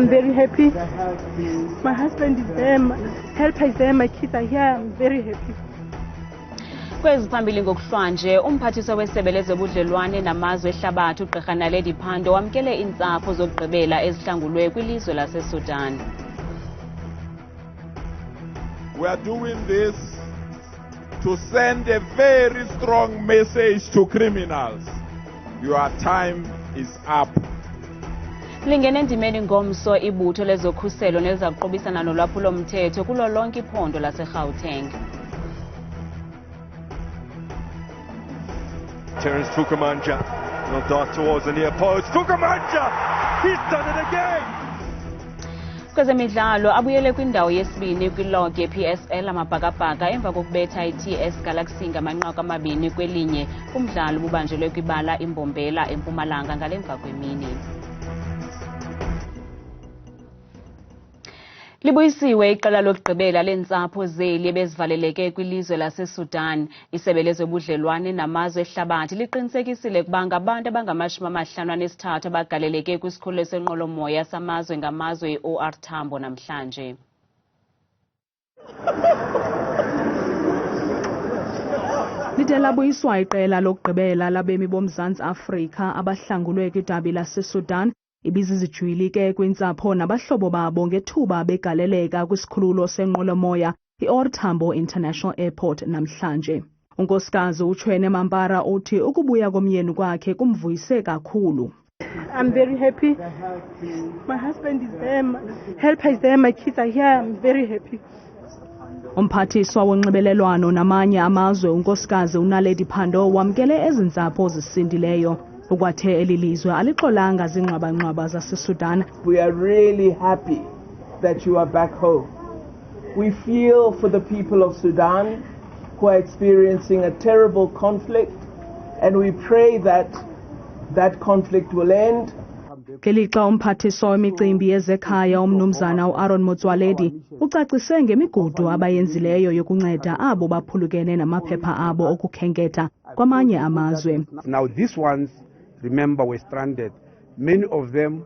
I'm very happy. My husband is there, my helper is there, my kids are here. I'm very happy. Kwezi phambili ngokuhlwanje umphathiswa wesebe lezobudlelwane namazwe ehlabathi ugqirha Naledi Iphondo wamkele iintsapho zokugqibela ezihlangulwe kwilizwe lase-Sudan. We are doing this to send a very strong message to criminals. Your time is up. Lingene endimeni ngomso ibutho lezokhuselo nelizakuqubisana nolwaphulo-mthetho kulo lonke iphondo lase-Gauteng. Turns Tukumanja, will dart towards the near post. Tukumanja! He's done it again! Kwezemidlalo abuyele kwindawo yesibini kwilog ye-PSL amabhakabhaka emva kokubetha i-TS Galaxy ngamanqaku 2 kwelinye kumdlalo bubanjelwe kwibala imbombela empumalanga ngalemva kwemini. Libuyisiwe iqela lokugqibela leentsapho zeli ebezivaleleke kwilizwe lase-Sudan. Isebe lezobudlelwane namazwe ehlabathi liqinisekisile ukuba ngabantu abangama-53 abagaleleke kwisikhululo seenqwelo-moya samazwe ngamazwe i-OR Tambo namhlanje. Lide labuyiswa iqela lokugqibela labemi boMzantsi Afrika abahlangulwe kwidabi lase-Sudan. Ibizizijuyilike kwintsapho nabahlobo babo ngethuba begaleleka kwisikhululo senqwelo-moya i-OR Tambo International Airport namhlanje. Unkosikazi uChwene Mampara uthi ukubuya komyeni kwakhe kumvuyise kakhulu. I'm very happy. My husband is there, my helper is there, my kids are here. I'm very happy. Umphathiswa wonxibelelwano namanye amazwe unkosikazi uNaledi Iphondo wamkele ezintsapho zisindileyo. Ukwathe elilizwe alixolanga zingxwabangxwaba zaseSudan. We are really happy that you are back home. We feel for the people of Sudan who are experiencing a terrible conflict, and we pray that that conflict will end. Ngelixa umphathiswa wemicimbi yezekhaya umnumzana uAaron Motsoaledi ucacise ngemigudu abayenzileyo yokunceda abo baphulukene namaphepha abo okukhenketha kwamanye amazwe. Now these ones, remember, were stranded. Many of them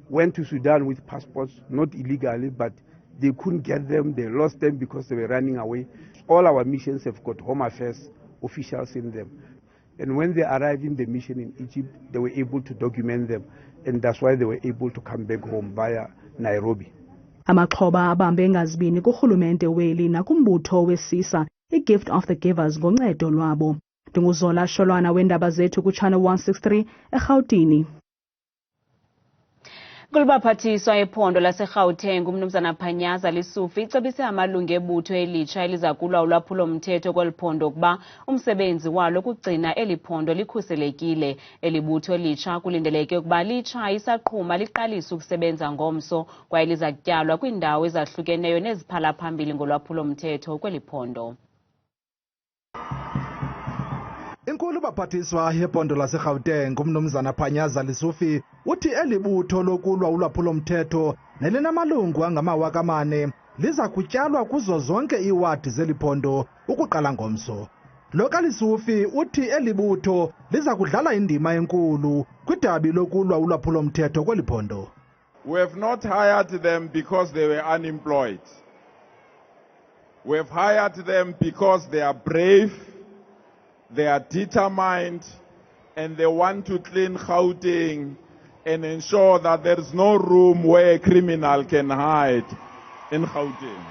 went to Sudan with passports, not illegally, but they couldn't get them. They lost them because they were running away. All our missions have got Home Affairs officials in them. And when they arrived in the mission in Egypt, they were able to document them. And that's why they were able to come back home via Nairobi. Zamaxhoba abambe ngazibini kurhulumente weli nakumbutho wesisa i-Gift of the Givers ngoncedo lwabo. Ndinguzola Sholwana weendaba zethu kuChannel 163 eRhawutini. Kulubaphathiswa ephondo lase-Gauteng umnumzana Phanyaza Lisufi icebise amalungu ebutho elitsha elizakulwa ulwaphulo-mthetho kweliphondo ukuba umsebenzi walo kugcina eliphondo likhuselekile. Elibutho elitsha kulindeleke ukuba litsha isaqhuma liqalise ukusebenza ngomso kwaye liza kutyalwa kwiindawo ezahlukeneyo neziphala phambili ngolwaphulo-mthetho kweliphondo. Inkulu baphathiswa yephondo lase-Gauteng umnumzana Phanyaza Lisufi uthi elibutho lokulwa ulwaphulo-mthetho nelinamalungu angama-4,000 liza kutyalwa kuzo zonke iiwadi zeliphondo ukuqala ngomso. Lo Lisufi uthi elibutho liza kudlala indima enkulu kwidabi lokulwa ulwaphulo-mthetho kweliphondo. We have not hired them because they were unemployed. We have hired them because they are brave, they are determined, and they want to clean Gauteng and ensure that there is no room where a criminal can hide in Gauteng.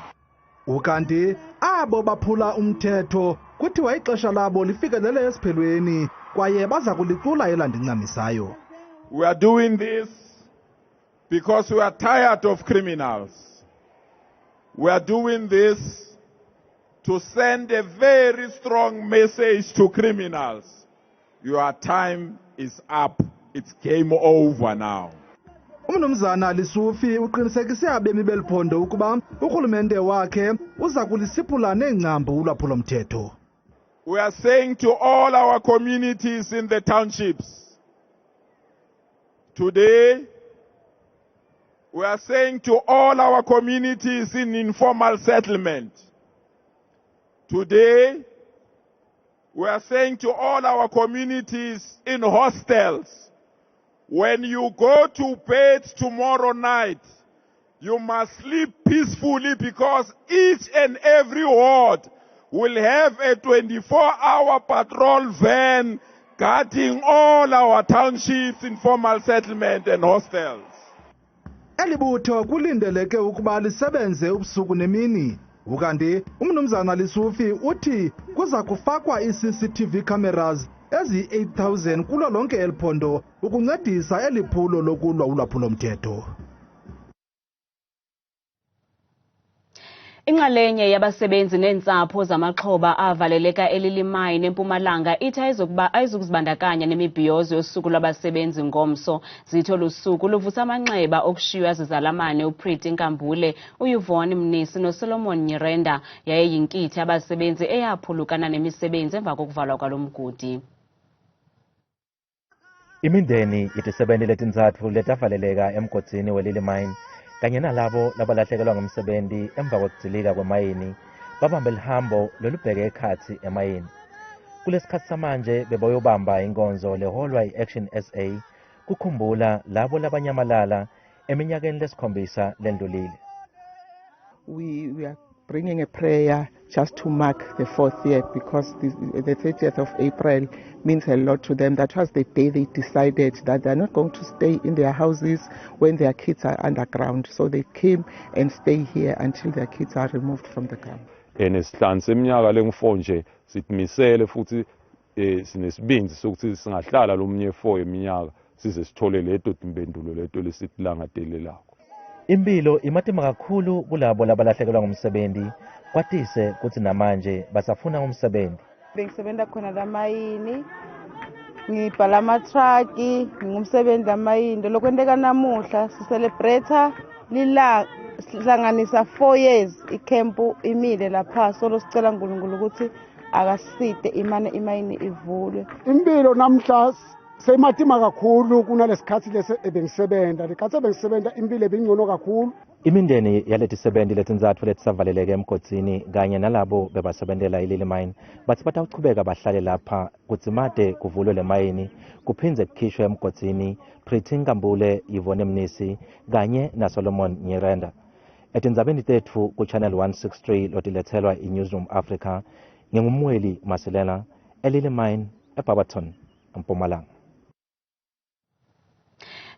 Ukanti abo baphula umthetho kuthiwa ixesha labo lifikelele esiphelweni kwaye baza kulicula elandincamisayo. We are doing this because we are tired of criminals. We are doing this to send a very strong message to criminals. Your time is up. It's game over now. Umnumzana Lisufi uqinisekise abemi beliphondo ukuba urhulumente wakhe uza kulisiphula neengcambu ulwaphulo-mthetho. We are saying to all our communities in the townships, today, we are saying to all our communities in informal settlement, today, we are saying to all our communities in hostels, When you go to bed tomorrow night, you must sleep peacefully because each and every ward will have a 24-hour patrol van guarding all our townships, informal settlement and hostels. Elibutho kulindeleke ukuba lisebenze ubusuku nemini. Ukanti umnumzana Lisufi uthi kuza kufakwa i-CCTV cameras ezi-8,000 kulo lonke eliphondo ukuncedisa eliphulo lokulwa ulwaphulo-mthetho. Inxalenye yabasebenzi neentsapho zamaxhoba avaleleka elilimine eMpumalanga ithi ayizukuzibandakanya nemibhiyozo yosuku lwabasebenzi ngomso. Zitho lusuku Ivus'amanxeba okushiywa zizalamane uPriti Nkambule, uYvonne Mnisi noSolomon Nyirenda yayeyinkithi abasebenzi eyaphulukana nemisebenzi emva kokuvalwa kwalo mgodi. Imindeni yetisebenti letintsatfu letavaleleka emgodini welilimine kanye nalabo labalahlekelwa ngumsebenzi emva kokujilika kwemayini babambe lihambo lolubheke ekhatsi emayini. Kulesikhathi samanje beboyobamba inkonzo leholwa i-Action SA kukhumbula labo labanyamalala eminyakeni lesikhombisa lendlulile. We are bringing a prayer just to mark the 4th year because the 30th of April means a lot to them. That was the day they decided that they're not going to stay in their houses when their kids are underground. So they came and stay here until their kids are removed from the ground. Nesihlanze iminyaka lengu4 nje sitmisele futhi sinesibindi sokuthi singahlala lo mnye 4 eminyaka size sithole leto timpendulo leto lesitilangadelelako. Impilo imatima kakhulu kulabo labalahlekelwa ngumsebenzi kwatise kuthi namanje basafuna umsebenzi. Bengisebenza khona lamayini, ngibhala ama-truck, ngumsebenzi lamayini. Lokwenteka namuhla sicelebrate sihlanganisa 4 years ikempu imile lapha, so sicela uNkulunkulu ukuthi akaside imane imayini ivulwe. Impilo namhla seyimatima kakhulu kunalesikhathi bengisebenza. Lekhathi bengisebenza impilo ebingcono kakhulu. Imindeni yaletisebenti letintsatfu letisavaleleke emgodini kanye nalabo bebasebentela ililimine bathi batawuchubeka bahlale lapha kutsi made kuvulwe lemayini kuphindze kukhishwe emgodini Priti Nkambule, Yvonne Mnisi kanye naSolomon Nyirenda. Etindzabeni tetfu ku Channel 163 lotilethelwa iNewsroom Africa, ngingumweli Masilela, elilimine eBarberton, eMpumalanga.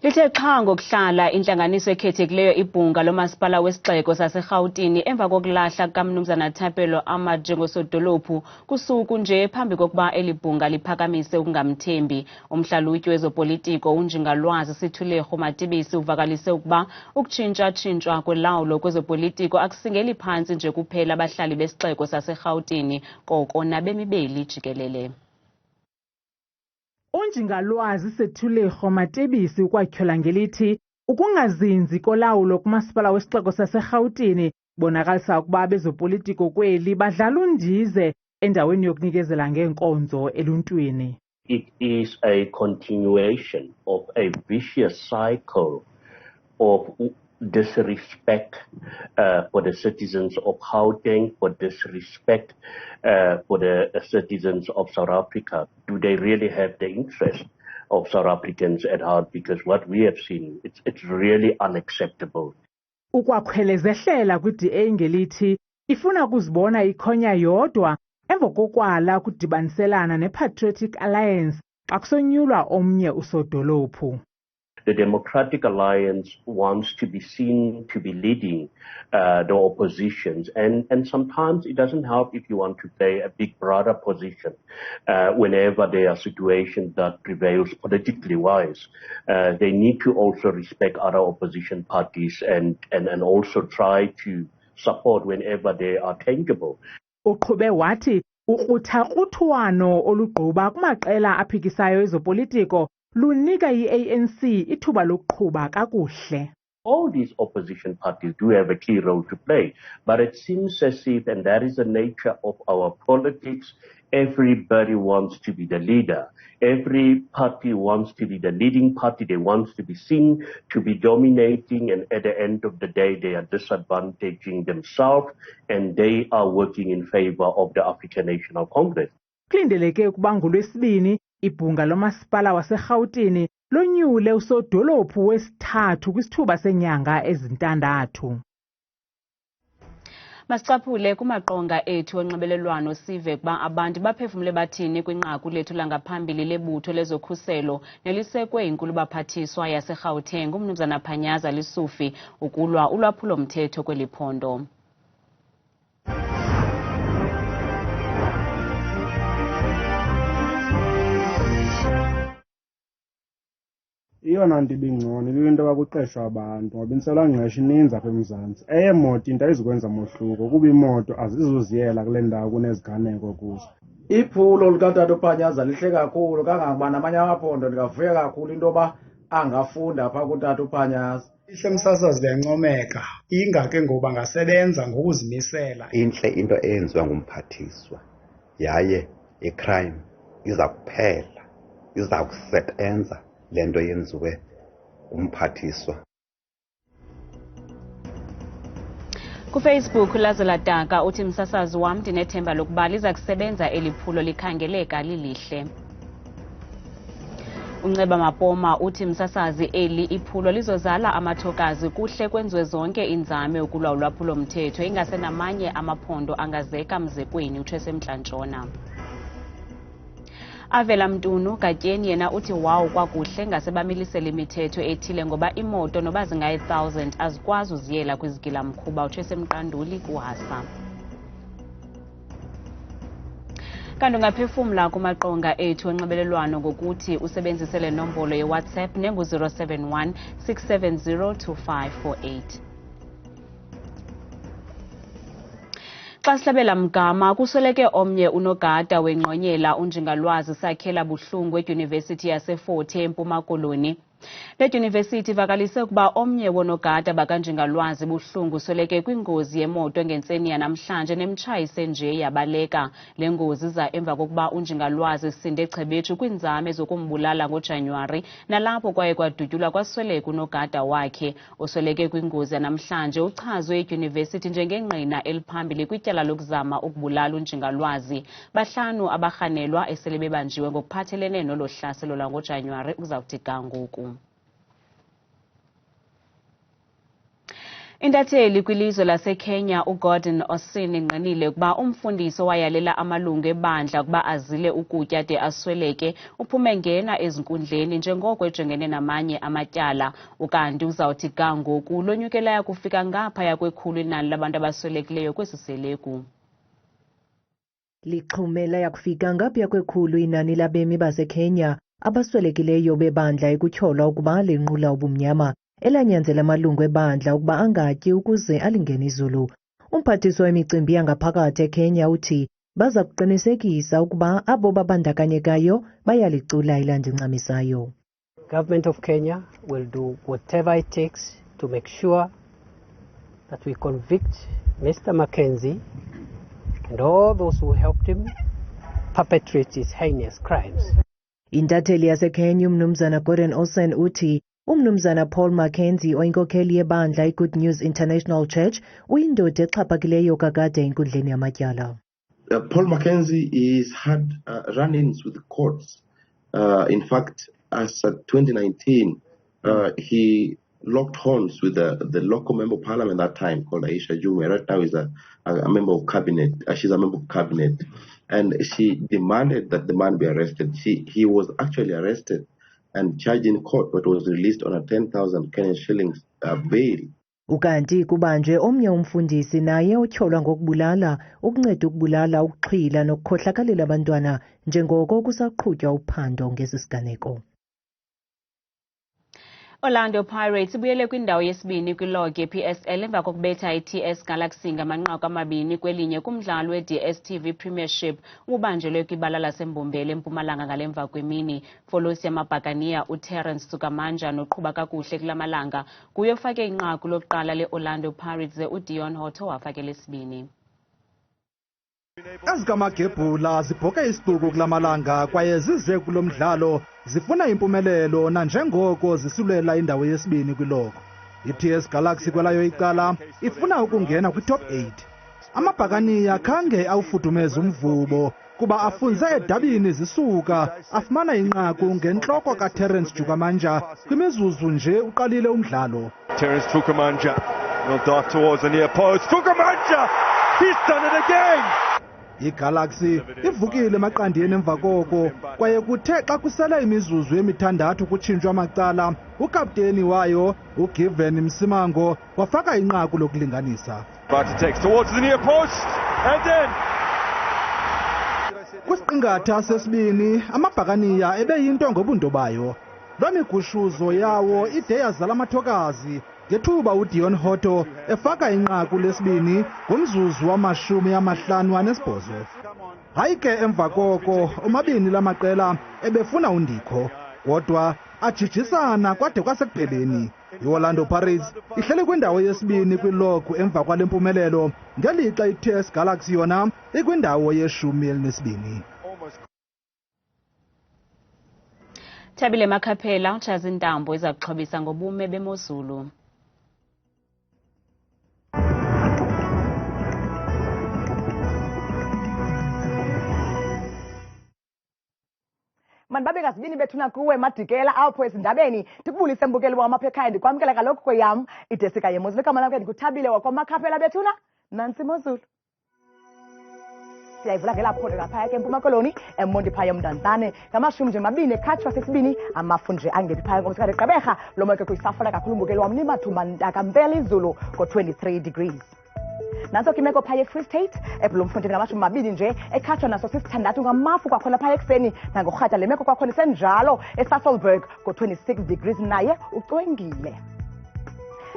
Lithe qha ngokuhlala inhlanganiso ekhethekileyo ibhunga lomasipala wesixeko saseGauteng emva kokulahla kaMnumzana Thapelo Ahmad njengosodolophu kusuku nje phambi kokuba elibhunga liphakamise ukungamthembi. Umhlalutyi wezopolitiko unjingalwazi Sithulekho Matibisi uvakalise ukuba ukutshintsha kwelawulo kwezopolitiko akusingeli phansi nje kuphela abahlali besixeko saseGauteng koko nabemi beli jikelele. Unjingalwazi Sithulekho Matibisi ukwatyhola ngelithi ukungazinzi kolawulo kumasipala wesixeko saseGauteng bonakalisa ukuba bezopolitiko kweli badlala undize endaweni yokunikezela ngeenkonzo eluntwini. It is a continuation of a vicious cycle of disrespect for the citizens of Gauteng, for disrespect for the citizens of South Africa. Do they really have the interest of South Africans at heart? Because what we have seen, it's really unacceptable. Ukwakhwelezehlela kwi-DA ngelithi ifuna ukuzibona ikhonya yodwa emva kokwala kudibaniselana ne-Patriotic Alliance xa kusonyulwa omnye usodolophu. The Democratic Alliance wants to be seen to be leading the oppositions, and sometimes it doesn't help if you want to play a big brother position whenever there are situations that prevails politically wise. They need to also respect other opposition parties and also try to support whenever they are tangible. Uqhube wathi ukruthakruthuwano olugquba kumaqela aphikisayo ezopolitiko lunika i-ANC ithuba lokuqhuba kakuhle. All these opposition parties do have a key role to play, but it seems as if, and that is the nature of our politics, everybody wants to be the leader. Every party wants to be the leading party. They want to be seen to be dominating, and at the end of the day, they are disadvantaging themselves, and they are working in favor of the African National Congress. Kulindeleke ukuba ngolwesibini ibhunga lomasipala waseGauteng lonyule usodolophu wesithathu kwisithuba senyanga ezintandathu. Masicaphule kumaqonga ethu onxibelelwano sive kuba abantu baphefumle bathini kwinqaku lethu langaphambili lebutho lezokhuselo nelisekwe inkulubaphathiswa yaseGauteng umnumzana Phanyaza Lesufi ukulwa ulwaphulo-mthetho kweli phondo. Iyona nto ibingcono into bakuqeshwa abantu ngoba intswelangqesho ininzi apha eMzantsi. Eyemoto into ayizukwenza mohluko kuba imoto azizuziyela kule ndawo kuneziganeko kuzo. Iphulo likatata uPhanyaza lihle kakhulu kangangoba namanye amaphondo ndingavuya kakhulu into yoba angafunda apha kutata uPhanyaza. Ihle msasazi liyancomeka ingake ngoba ngasebenza ngokuzimisela. Intle into eyenziwa ngumphathiswa yaye icrime iza kuphela iza kusebenza lento yenziwe umphathiswa. KuFacebook Lazela Daka uthi msasazi wam ndinethemba lokuba liza kusebenza eli phulo likhangeleka lilihle. Unceba Mapoma uthi msasazi eli iphulo lizozala amathokazi kuhle kwenziwe zonke inzame ukulwa ulwaphulo-mthetho ingasenamanye amaphondo angazeka mzekweni uthwesemntla-ntshona. Avela Mtunu Gatyeni yena uthi wow kwakuhle ngasebamilisela imithetho ethile ngoba imoto noba zingayi-1000 azikwazi uziyela kwizigilamkhuba uthwesemqanduli kuhasa. Kanti ungaphefumla kumaqonga ethu onxibelelwano ngokuthi usebenzise le nombolo yeWhatsApp nengu-071 670 2548. Xa sihlabela mgama kusweleke omnye unogada wengqonyela unjingalwazi sakhela buhlungu edyunivesithi yaseFort Hare eMpuma Koloni. Le dyunivesithi ivakalise ukuba omnye wonogada bakanjingalwazi buhlungu sweleke kwingozi yemoto ngentseni yanamhlanje nemtshayise nje yabaleka. Le ngozi za emva kokuba unjingalwazi Sinde Chebetshu kwinzame zokumbulala ngoJanuwari nalapho kwaye kwadutyulwa kwasweleka unogada wakhe osweleke kwingozi yanamhlanje uchazwe edyunivesithi njengengqina eliphambili kwityala lokuzama ukubulala unjingalwazi. Bahlanu abarhanelwa esele bebanjiwe ngokuphathelene nolo hlaselo lwangoJanuwari uzawuthi ga ngoku. Intatheli kwilizwe laseKenya uGordon Osini inqinile ukuba umfundisi owayalela amalungu ebandla ukuba azile ukutya de asweleke uphume ngena ezinkundleni njengoko ejongene namanye amatyala ukanti uzawuthi ga ngoku lonyukela yakufika ngaphaya kwekhulu inani labantu abaswelekileyo kwesi seleku. Lixhumela yakufika ngaphaya kwekhulu inani labemi baseKenya abaswelekileyo bebandla ekutyholwa ukuba lenqula ubumnyama elanyanzela amalungu ebandla ukuba angatyi ukuze alingene izulu. Umphathiswa wemicimbi yangaphakathi eKenya uthi baza kuqinisekisa ukuba abo babandakanyekayo bayalicula ilandi ncamisayo. Government of Kenya will do whatever it takes to make sure that we convict Mr. Mackenzie and all those who helped him perpetrate his heinous crimes. Intatheli yaseKenya umnumzana Gordon Osini uthi umnumzana Paul Mackenzie oyinkokheli yebandla iGood News International Church uyindoda exhaphakileyo kakade enkundleni yamatyala. Paul Mackenzie is had run-ins with the courts. In fact, as of 2019, he locked horns with the local member of parliament that time called Aisha Jumwe. Right now is a member of cabinet. She's a member of cabinet. And she demanded that the man be arrested. He was actually arrested and charged in court, but was released on a 10,000 Kenyan shillings bail. Ukanti kubanjwe omnye umfundisi naye otyholwa ngokubulala, ukunceda ukubulala, ukuxhwila nokukhohlakalela abantwana njengoko kusaqhutywa uphando ngesi siganeko. Orlando Pirates ibuyele kwindawo yesibini kwilog ye-PSL emva kokubetha i-TS Galaxy ngamanqaku 2 kwelinye kumdlalo we-DSTV Premiership ubanjelwe kwibala laseMbombela eMpumalanga ngalemva kwemini. Folosi yamabhakaniya uTerence Sukamanja noqhuba kakuhle kulamalanga kuye ofake inqaku lokuqala le-Orlando Pirates ze uDion Hotto wafake lesibini. Ezikamagebhula zibhoke isicuku kulamalanga kwaye zize kulo mdlalo zifuna impumelelo nanjengoko zisilulela indawo yesibini kwilog. I-TS Galaxy kwelayo icala ifuna ukungena kwi-top 8. Amabhakaniya khange awufudumeza umvubo kuba afunze edabini zisuka afumana inqaku ngentloko kaTerence Jukamanja kwimizuzu nje uqalile umdlalo. Terence Jukamanja will dart towards the near post. Jukamanja, he's done it again. iGalaxy ivukile emaqandeni emva koko kwaye kuthe xa kusele imizuzu emithandathu kutshintshwa amacala ukapteni wayo uGiven Msimango wafaka inqaku lokulinganisa. But it takes towards the near post and then kwisiqingatha sesibini amabhakaniya ebeyinto ngobunto bayo. Lo migushuzo yawo ide yazala amathokazi ngethuba uDion Hoto efaka inqaku lesibini ngomzuzu wama-58. Hayi ke emva koko omabini lamaqela ebefuna undikho kodwa ajijisana kwade kwasekupheleni. iOrlando Pirates ihleli kwindawo yesibini kwilogu emva kwale mpumelelo ngelixa iTS Galaxy yona ikwindawo ye-12. Thabile Makhaphela utshaza intambo izakuxhobisa ngobume bemozulu. Manbabe ngasibini bethuna kuwe madikela apho ezindabeni ndikubulise mbukeli wamaphekhaya ndikwamkela kaloku kweyam idesika yemozulu igama lam ke ndikuthabile wakwaMakhaphela bethuna nantsi imozulu. Siyayivula ngela phondo ngaphaya ke eMpuma Koloni eMondi phaya eMndantsane ngamashumi nje mabini ekhatshwa sesibini amafu nje angephi phaya ngomsikade Gqeberha lo moya ke kuyisafuna kakhulu mbukeli wam nimathumba ntakampela izulu ko-23 degrees. Nanso ke imeko phaya eFree State eBloemfontein ngamashumi mabini nje ekhatshwa naso sisithandathu ngamafu kwakhona phaya ekuseni nangorhatya le meko kwakhona isenjalo eSasolburg ko-26 degrees naye ucwengile.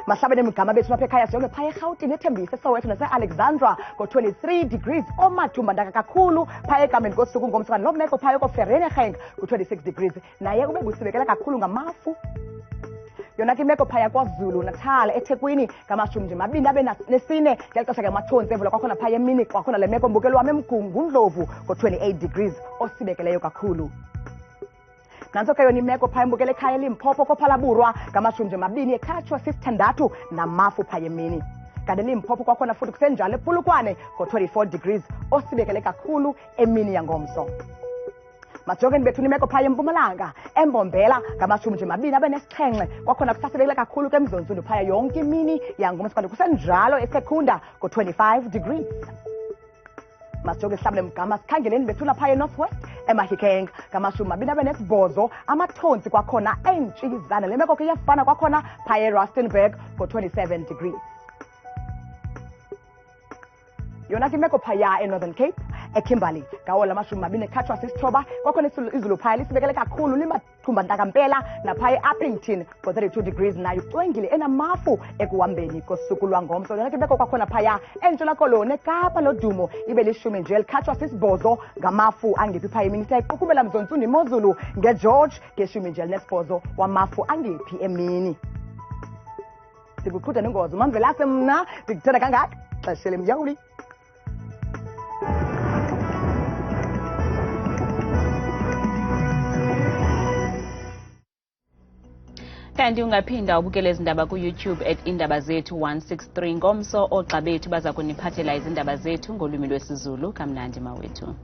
Mahlabene mgama bethu lapha ekhaya siyonke phaya eGauteng eThembisa eSoweto nase-Alexandra ko-23 degrees omathumba ndaka kakhulu phaya egameni kosuku ngomsana lo meko phaya ko-Vereeniging ku-26 degrees naye kube kusibekela kakhulu ngamafu. Yona ke imeko phaya kwaZulu Natal eThekwini ngamashumi nje mabini abe nesine ngeli xesha ke amathonsi evula kwakhona phaya emini kwakhona le meko mbukeli wam eMgungundlovu ko-28 degrees osibekeleyo kakhulu. Nanso ke yona imeko phaya mbukele ekhaya eLimpopo koPhalaburwa ngamashumi nje mabini ekhatshwa sisithandathu namafu phaya emini. Kanti eLimpopo kwakhona futhi kusenjalo ePulukwane ko-24 degrees osibekele kakhulu emini yangomso. Majongeni bethuna imeko phaya eMpumalanga eMbombela ngamashumi nje mabini abe nesixhenxe kwakhona kusasibekele kakhulu ke eMzontsulu phaya yonke imini yangomso kanti kusenjalo eSekunda ko-25 degrees. Masijonge sihlabule mgama sikhangeleni bethuna phaya eNorthwest eMahikeng ngamashumi mabini abe nesibhozo amathonsi kwakhona entshikizana le meko ke iyafana kwakhona phaya eRustenburg ko-27 degrees. Yona ke imeko phaya eNorthern Cape eKimberley ngawo lamashumi mabini ekhatshwa sisithoba kwakhona izulu phaya lisibekele kakhulu limathumba ntakampela naphaya eUppington ko-32 degrees nayo ucwengile enamafu ekuhambeni kosuku lwangomso. Yona ke imeko kwakhona phaya eNtshona Koloni eKapa lodumo ibe lishumi nje likhatshwa sisibhozo ngamafu angephi phaya emini siyayiqukumela Mzontsuni imozulu ngeGeorge ngeshumi nje elinesibhozo wamafu angephi emini. Sikuqhuda nengozi uMamvelase mna ndikuthanda kangaka xeshele myawuli. Kanti ungaphinda ubukele izindaba ku-YouTube @indaba zethu 163 ngomso ogxa bethu baza kuniphathela izindaba zethu ngolwimi lwesiZulu. Kamnandi mawethu.